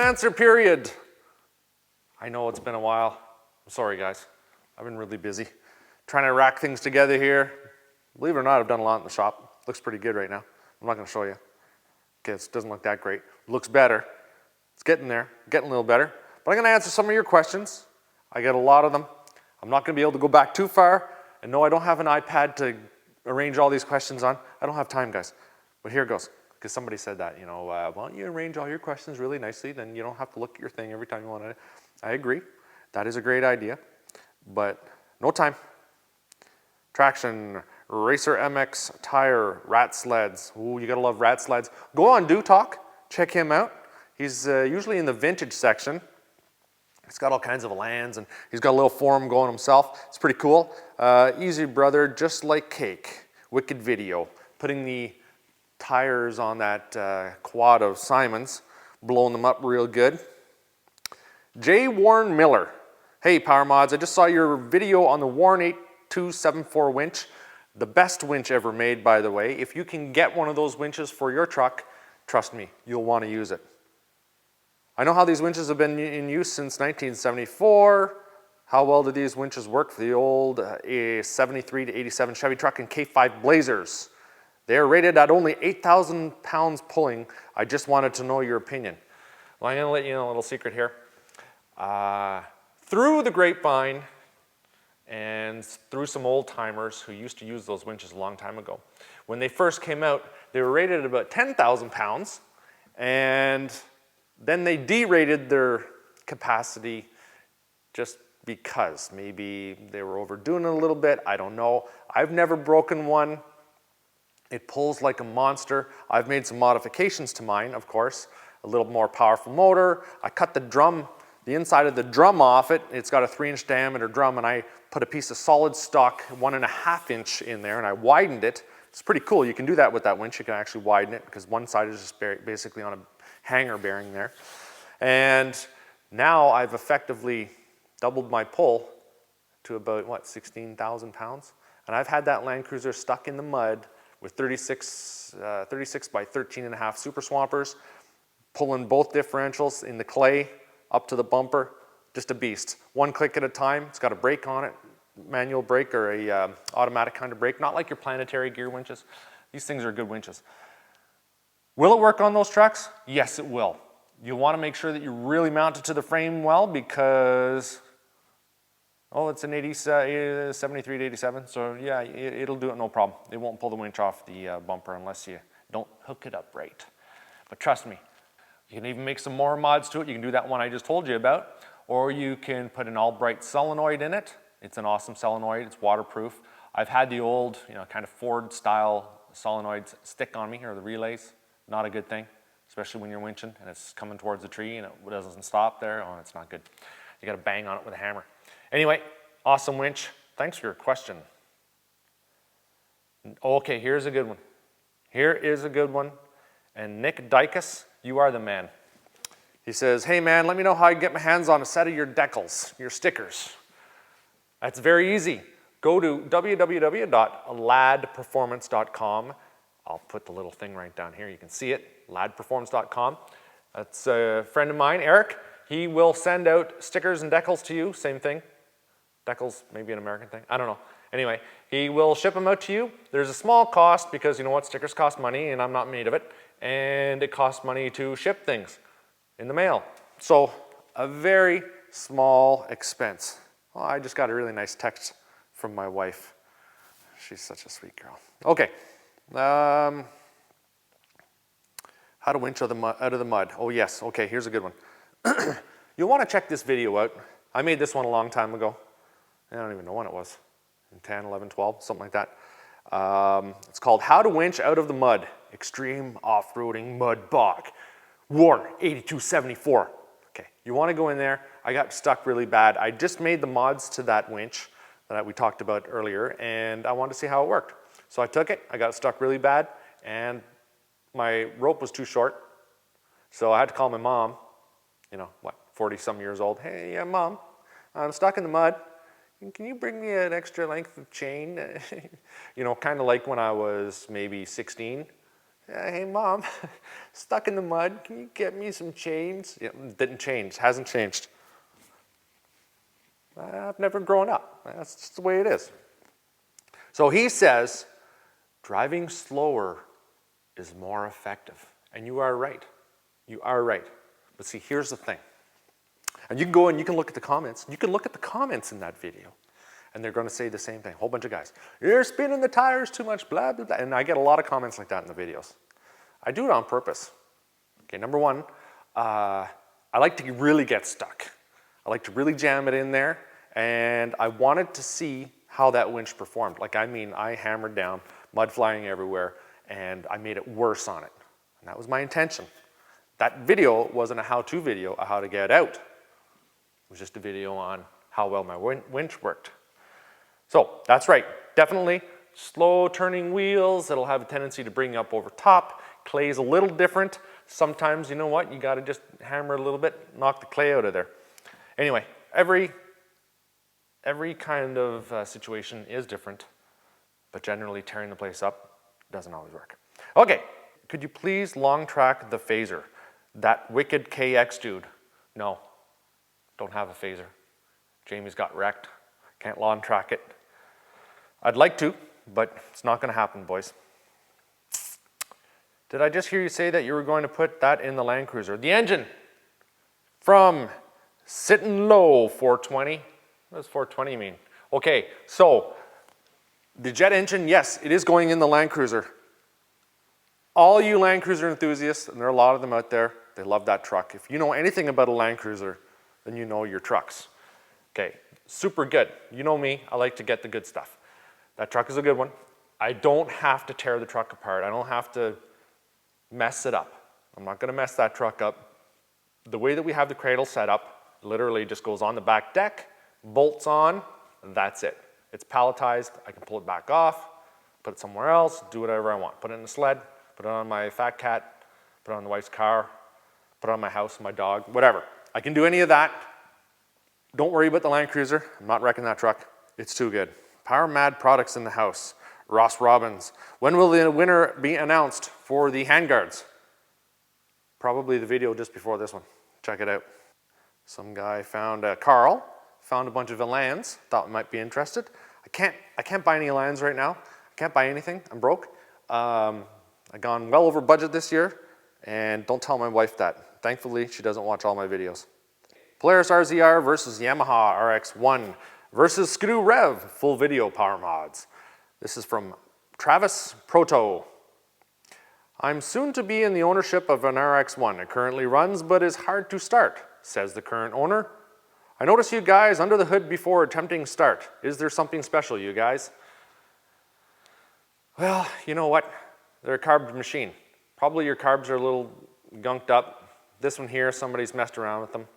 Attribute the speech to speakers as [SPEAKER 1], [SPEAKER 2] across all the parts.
[SPEAKER 1] answer period. I know it's been a while. I'm sorry, guys. I've been really busy trying to rack things together here. Believe it or not, I've done a lot in the shop. Looks pretty good right now. I'm not going to show you. Okay, it doesn't look that great. It looks better. It's getting there, getting a little better. But I'm going to answer some of your questions. I get a lot of them. I'm not going to be able to go back too far. And no, I don't have an iPad to arrange all these questions on. I don't have time, guys. But here goes. Because somebody said that, you know, why don't you arrange all your questions really nicely, then you don't have to look at your thing every time you want to. I agree. That is a great idea. But no time. Traction, Racer MX, tire, Rat Sleds. Ooh, you gotta love Rat Sleds. Go on Do Talk, check him out. He's usually in the vintage section. He's got all kinds of lands and he's got a little forum going himself. It's pretty cool. Easy Brother, Just Like Cake. Wicked video. Putting the tires on that quad of Simon's, blowing them up real good. J. Warren Miller. Hey PowerModz, I just saw your video on the Warren 8274 winch. The best winch ever made, by the way. If you can get one of those winches for your truck, trust me, you'll want to use it. I know how these winches have been in use since 1974. How well do these winches work for the old 73 to 87 Chevy truck and K5 Blazers? They're rated at only 8,000 pounds pulling. I just wanted to know your opinion. Well, I'm going to let you know a little secret here. Through the grapevine and through some old timers who used to use those winches a long time ago, when they first came out, they were rated at about 10,000 pounds, and then they derated their capacity just because. Maybe they were overdoing it a little bit, I don't know. I've never broken one. It pulls like a monster. I've made some modifications to mine, of course. A little more powerful motor. I cut the drum, the inside of the drum off it. It's got a 3-inch diameter drum, and I put a piece of solid stock 1.5 inch in there, and I widened it. It's pretty cool. You can do that with that winch. You can actually widen it because one side is just basically on a hanger bearing there. And now I've effectively doubled my pull to about, what, 16,000 pounds? And I've had that Land Cruiser stuck in the mud with 36 by 13.5 Super Swampers, pulling both differentials in the clay up to the bumper. Just a beast. One click at a time. It's got a brake on it, manual brake or a automatic kind of brake, not like your planetary gear winches. These things are good winches. Will it work on those trucks? Yes, it will. You'll want to make sure that you really mount it to the frame well because, oh, it's an 73 to 87, so yeah, it'll do it no problem. It won't pull the winch off the bumper unless you don't hook it up right. But trust me, you can even make some more mods to it. You can do that one I just told you about, or you can put an all-bright solenoid in it. It's an awesome solenoid. It's waterproof. I've had the old, you know, kind of Ford-style solenoids stick on me, or the relays. Not a good thing, especially when you're winching and it's coming towards the tree and it doesn't stop there. Oh, it's not good. You got to bang on it with a hammer. Anyway, awesome winch. Thanks for your question. Okay, here's a good one. Here is a good one. And Nick Dykus, you are the man. He says, hey man, let me know how I can get my hands on a set of your decals, your stickers. That's very easy. Go to www.ladperformance.com. I'll put the little thing right down here. You can see it, ladperformance.com. That's a friend of mine, Eric. He will send out stickers and decals to you, same thing. Decals, maybe an American thing, I don't know. Anyway, he will ship them out to you. There's a small cost because you know what, stickers cost money and I'm not made of it. And it costs money to ship things in the mail. So a very small expense. Well, I just got a really nice text from my wife. She's such a sweet girl. Okay. How to winch out of the mud. Oh yes, okay, here's a good one. You'll want to check this video out. I made this one a long time ago. I don't even know when it was. In 10, 11, 12, something like that. It's called How to Winch Out of the Mud. Extreme Off-Roading Mud Bog. Warren 8274. Okay, you want to go in there. I got stuck really bad. I just made the mods to that winch that we talked about earlier, and I wanted to see how it worked. So I took it, I got stuck really bad, and my rope was too short. So I had to call my mom, you know, what, 40-some years old. Hey, yeah, Mom, I'm stuck in the mud. Can you bring me an extra length of chain? You know, kind of like when I was maybe 16. Hey mom, stuck in the mud, can you get me some chains? Yeah, didn't change, hasn't changed. I've never grown up. That's just the way it is. So he says, driving slower is more effective. And you are right. You are right. But see, here's the thing. And you can go and you can look at the comments. You can look at the comments in that video. And they're going to say the same thing. A whole bunch of guys. You're spinning the tires too much, blah, blah, blah. And I get a lot of comments like that in the videos. I do it on purpose. Okay, number one, I like to really get stuck. I like to really jam it in there. And I wanted to see how that winch performed. Like, I mean, I hammered down, mud flying everywhere, and I made it worse on it. And that was my intention. That video wasn't a how-to video of how to get out. It was just a video on how well my winch worked. So that's right, definitely slow turning wheels. It'll have a tendency to bring you up over top. Clay's a little different. Sometimes, you know what, you gotta just hammer a little bit, knock the clay out of there. Anyway, every kind of situation is different, but generally tearing the place up doesn't always work. Okay, could you please long track the phaser? That wicked KX dude. No, don't have a phaser. Jamie's got wrecked. Can't long track it. I'd like to, but it's not gonna happen, boys. Did I just hear you say that you were going to put that in the Land Cruiser? The engine from Sitting Low 420. What does 420 mean? Okay, so the jet engine, yes, it is going in the Land Cruiser. All you Land Cruiser enthusiasts, and there are a lot of them out there, they love that truck. If you know anything about a Land Cruiser, then you know your trucks. Okay, super good. You know me, I like to get the good stuff. That truck is a good one. I don't have to tear the truck apart. I don't have to mess it up. I'm not gonna mess that truck up. The way that we have the cradle set up, literally just goes on the back deck, bolts on, that's it. It's palletized, I can pull it back off, put it somewhere else, do whatever I want. Put it in the sled, put it on my fat cat, put it on the wife's car, put it on my house, my dog, whatever. I can do any of that. Don't worry about the Land Cruiser. I'm not wrecking that truck. It's too good. PowerModz products in the house. Ross Robbins. When will the winner be announced for the handguards? Probably the video just before this one. Check it out. Some guy found, Carl, found a bunch of Elans, thought might be interested. I can't buy any Elans right now. I can't buy anything, I'm broke. I've gone well over budget this year, and don't tell my wife that. Thankfully, she doesn't watch all my videos. Polaris RZR versus Yamaha RX-1 versus Skidoo Rev, full video PowerModz. This is from Travis Proto. I'm soon to be in the ownership of an RX-1. It currently runs, but is hard to start, says the current owner. I noticed you guys under the hood before attempting start. Is there something special, you guys? Well, you know what? They're a carb machine. Probably your carbs are a little gunked up. This one here, somebody's messed around with them.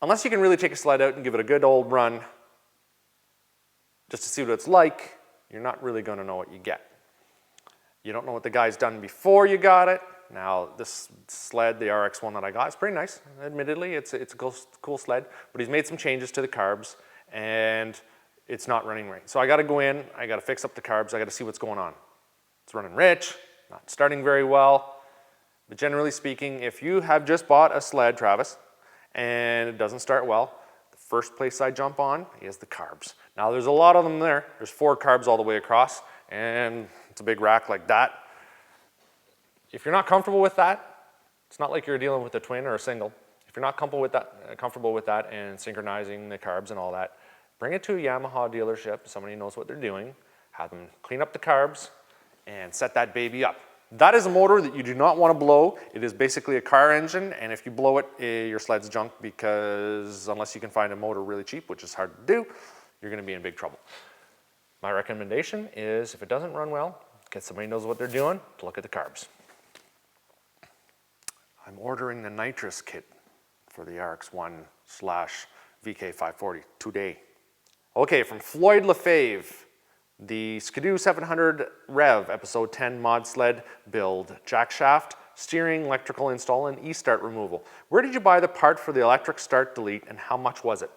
[SPEAKER 1] Unless you can really take a sled out and give it a good old run, just to see what it's like, you're not really gonna know what you get. You don't know what the guy's done before you got it. Now, this sled, the RX-1 that I got, is pretty nice. Admittedly, it's a cool sled, but he's made some changes to the carbs, and it's not running right. So I gotta go in, I gotta fix up the carbs, I gotta see what's going on. It's running rich, not starting very well, but generally speaking, if you have just bought a sled, Travis, and it doesn't start well, the first place I jump on is the carbs. Now there's a lot of them there. There's 4 carbs all the way across, and it's a big rack like that. If you're not comfortable with that, it's not like you're dealing with a twin or a single. If you're not comfortable with that and synchronizing the carbs and all that, bring it to a Yamaha dealership, somebody who knows what they're doing, have them clean up the carbs, and set that baby up. That is a motor that you do not want to blow. It is basically a car engine, and if you blow it, your sled's junk, because unless you can find a motor really cheap, which is hard to do, you're going to be in big trouble. My recommendation is, if it doesn't run well, get somebody who knows what they're doing to look at the carbs. I'm ordering the nitrous kit for the RX-1/VK540 today. Okay, from Floyd Lefebvre. The Skidoo 700 Rev, episode 10 mod sled build, jack shaft, steering, electrical install, and e-start removal. Where did you buy the part for the electric start delete, and how much was it?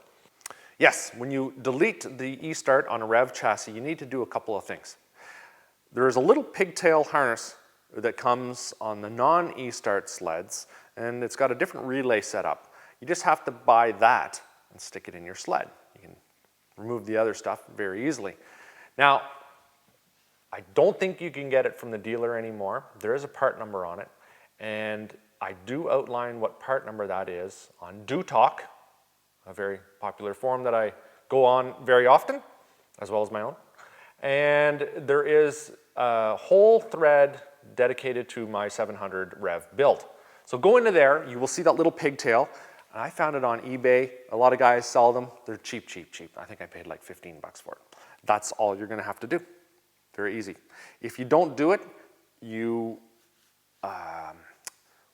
[SPEAKER 1] Yes, when you delete the e-start on a Rev chassis, you need to do a couple of things. There is a little pigtail harness that comes on the non-E-Start sleds, and it's got a different relay setup. You just have to buy that and stick it in your sled. You can remove the other stuff very easily. Now, I don't think you can get it from the dealer anymore. There is a part number on it, and I do outline what part number that is on Do Talk, a very popular forum that I go on very often, as well as my own. And there is a whole thread dedicated to my 700 Rev build. So go into there, you will see that little pigtail. I found it on eBay. A lot of guys sell them. They're cheap, cheap, cheap. I think I paid like 15 bucks for it. That's all you're gonna have to do. Very easy. If you don't do it, you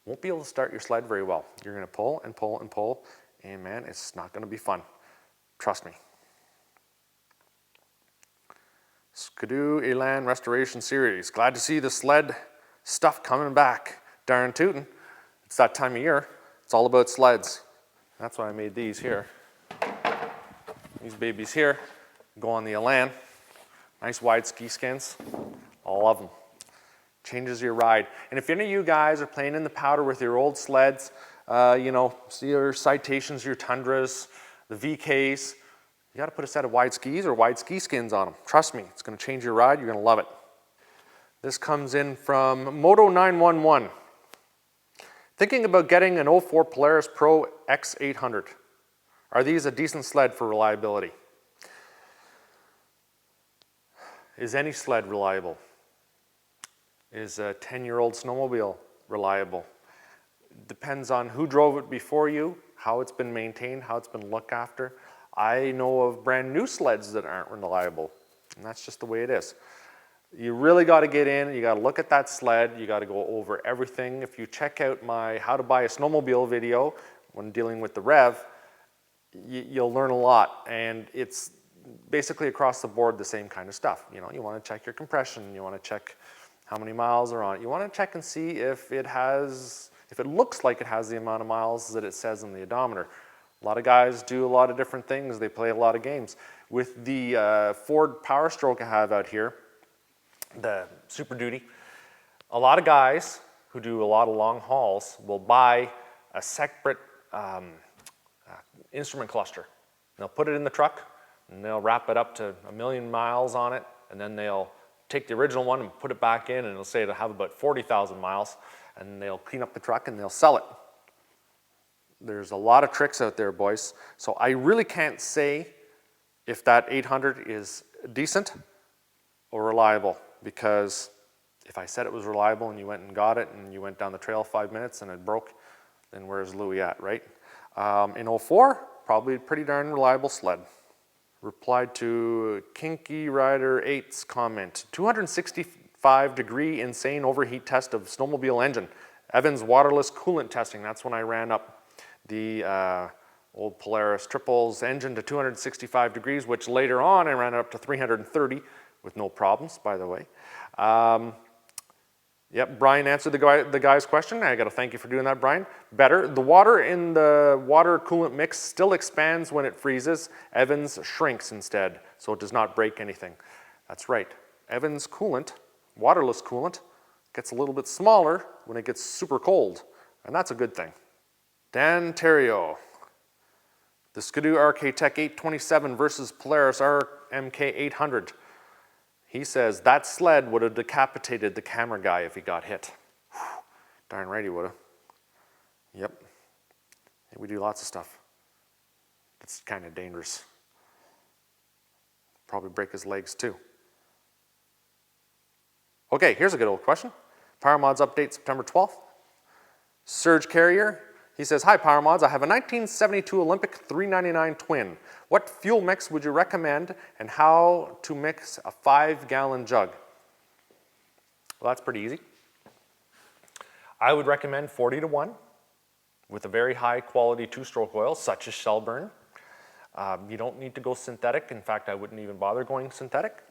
[SPEAKER 1] won't be able to start your sled very well. You're gonna pull and pull and pull, and man, it's not gonna be fun. Trust me. Skidoo Elan Restoration Series. Glad to see the sled stuff coming back. Darn tootin'. It's that time of year. It's all about sleds. That's why I made these here. These babies here go on the Elan. Nice wide ski skins. All of them. Changes your ride. And if any of you guys are playing in the powder with your old sleds, you know, your Citations, your Tundras, the VKs, you got to put a set of wide skis or wide ski skins on them. Trust me, it's going to change your ride. You're going to love it. This comes in from Moto911. Thinking about getting an 04 Polaris Pro X800. Are these a decent sled for reliability? Is any sled reliable? Is a 10-year-old snowmobile reliable? Depends on who drove it before you, how it's been maintained, how it's been looked after. I know of brand new sleds that aren't reliable, and that's just the way it is. You really got to get in, you got to look at that sled, you got to go over everything. If you check out my how to buy a snowmobile video when dealing with the Rev, you'll learn a lot, and it's basically across the board the same kind of stuff. You know, you want to check your compression, you want to check how many miles are on it. You want to check and see if it looks like it has the amount of miles that it says in the odometer. A lot of guys do a lot of different things. They play a lot of games. With the Ford Power Stroke I have out here, the Super Duty, a lot of guys who do a lot of long hauls will buy a separate instrument cluster. They'll put it in the truck, and they'll wrap it up to 1,000,000 miles on it, and then they'll take the original one and put it back in, and it'll say it'll have about 40,000 miles, and they'll clean up the truck and they'll sell it. There's a lot of tricks out there, boys. So I really can't say if that 800 is decent or reliable, because if I said it was reliable and you went and got it and you went down the trail 5 minutes and it broke, then where's Louis at, right? In 04, probably a pretty darn reliable sled. Replied to Kinky Rider 8's comment. 265-degree insane overheat test of snowmobile engine. Evans waterless coolant testing. That's when I ran up the old Polaris Triples engine to 265 degrees, which later on I ran it up to 330 with no problems, by the way. Yep, Brian answered the guy's question. I got to thank you for doing that, Brian. Better. The water in the water coolant mix still expands when it freezes. Evans shrinks instead, so it does not break anything. That's right. Evans coolant, waterless coolant, gets a little bit smaller when it gets super cold, and that's a good thing. Dan Terrio. The Skidoo RK Tech 827 versus Polaris RMK 800. He says, that sled would have decapitated the camera guy if he got hit. Whew, darn right he would have. Yep. Yeah, we do lots of stuff. It's kind of dangerous. Probably break his legs too. Okay, here's a good old question. PowerModz update September 12th. Surge Carrier. He says, hi PowerModz, I have a 1972 Olympic 399 twin. What fuel mix would you recommend and how to mix a 5-gallon jug? Well, that's pretty easy. I would recommend 40-to-1 with a very high quality 2-stroke oil such as Shelburne. You don't need to go synthetic. In fact, I wouldn't even bother going synthetic.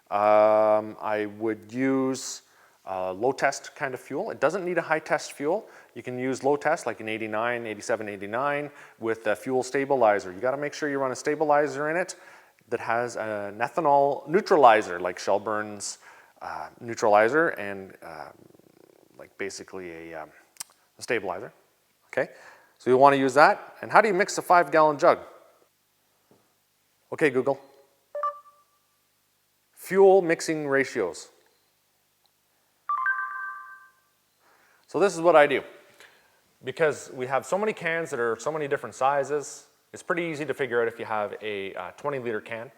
[SPEAKER 1] I would use low test kind of fuel. It doesn't need a high test fuel. You can use low test like an 89, 87, 89 with a fuel stabilizer. You got to make sure you run a stabilizer in it. that has an ethanol neutralizer, like Shelburn's neutralizer, and like basically a stabilizer. Okay, so you'll want to use that. And how do you mix a 5-gallon jug? Okay, Google. Fuel mixing ratios. So this is what I do. Because we have so many cans that are so many different sizes, it's pretty easy to figure out if you have a 20-liter can.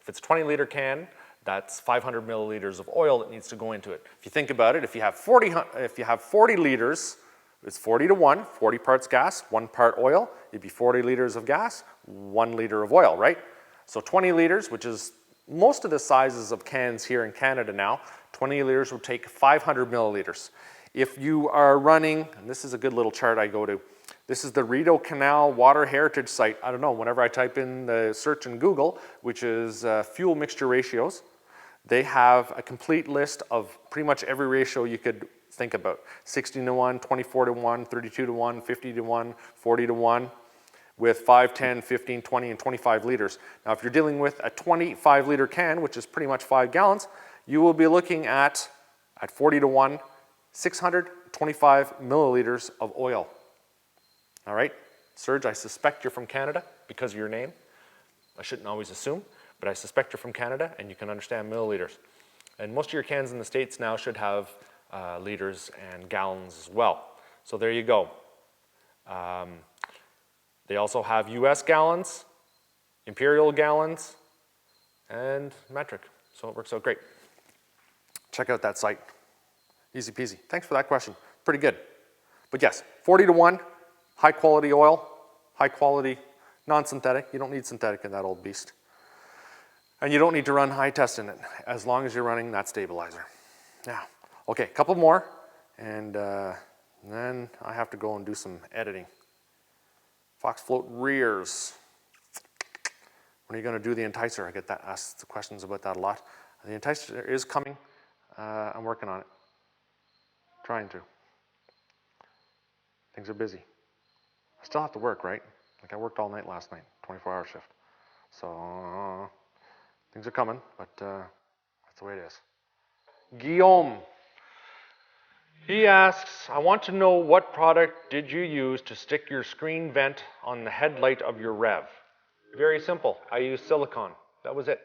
[SPEAKER 1] If it's a 20-liter can, that's 500 milliliters of oil that needs to go into it. If you think about it, if you have 40 liters, it's 40 to 1, 40 parts gas, 1 part oil. It'd be 40 liters of gas, 1 liter of oil, right? So 20 liters, which is most of the sizes of cans here in Canada now, 20 liters would take 500 milliliters. If you are running, and this is a good little chart I go to, this is the Rideau Canal Water Heritage site. I don't know, whenever I type in the search in Google, which is fuel mixture ratios, they have a complete list of pretty much every ratio you could think about. 16 to 1, 24 to 1, 32 to 1, 50 to 1, 40 to 1, with 5, 10, 15, 20, and 25 liters. Now, if you're dealing with a 25-liter can, which is pretty much 5 gallons, you will be looking at 40 to 1, 625 milliliters of oil. All right, Serge, I suspect you're from Canada because of your name. I shouldn't always assume, but I suspect you're from Canada and you can understand milliliters. And most of your cans in the States now should have liters and gallons as well. So there you go. They also have US gallons, imperial gallons, and metric. So it works out great. Check out that site. Easy peasy. Thanks for that question. Pretty good. But yes, 40 to 1, high quality oil, high quality non-synthetic. You don't need synthetic in that old beast. And you don't need to run high test in it as long as you're running that stabilizer. Now, okay, a couple more, and then I have to go and do some editing. Fox float rears. When are you going to do the enticer? I get asked questions about that a lot. The enticer is coming. I'm working on it. Trying to. Things are busy. I still have to work, right? Like I worked all night last night, 24-hour shift. So things are coming, but that's the way it is. Guillaume. He asks, I want to know what product did you use to stick your screen vent on the headlight of your Rev? Very simple. I used silicone. That was it.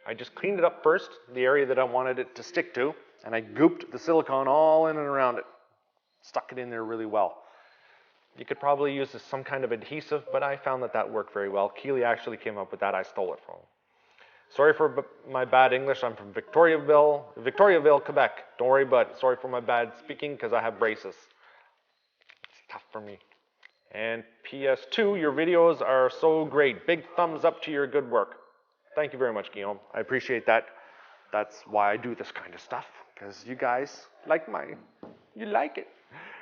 [SPEAKER 1] I just cleaned it up first, the area that I wanted it to stick to, and I gooped the silicone all in and around it. Stuck it in there really well. You could probably use some kind of adhesive, but I found that worked very well. Keeley actually came up with that. I stole it from him. Sorry for my bad English. I'm from Victoriaville, Quebec. Don't worry about it. Sorry for my bad speaking because I have braces. It's tough for me. And PS2, your videos are so great. Big thumbs up to your good work. Thank you very much, Guillaume. I appreciate that. That's why I do this kind of stuff, because you guys like you like it.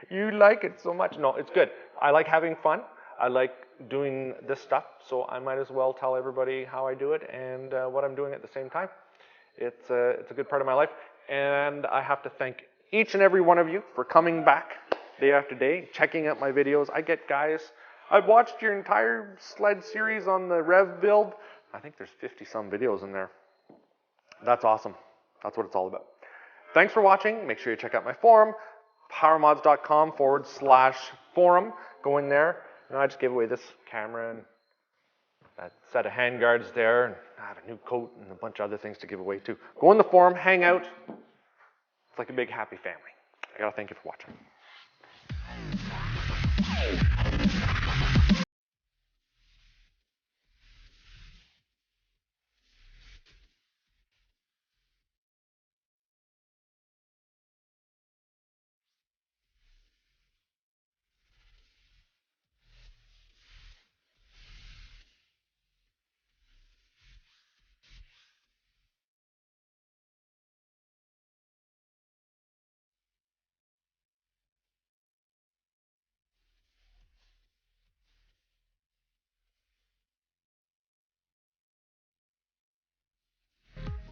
[SPEAKER 1] You like it so much. No, it's good. I like having fun. I like doing this stuff, so I might as well tell everybody how I do it and what I'm doing at the same time. It's a good part of my life, and I have to thank each and every one of you for coming back day after day, checking out my videos. I get guys, I've watched your entire sled series on the Rev build. I think there's 50-some videos in there. That's awesome. That's what it's all about. Thanks for watching. Make sure you check out my forum, PowerModz.com/forum. Go in there. And I just gave away this camera and that set of handguards there, and I have a new coat and a bunch of other things to give away too. Go in the forum, hang out. It's like a big happy family. I gotta thank you for watching.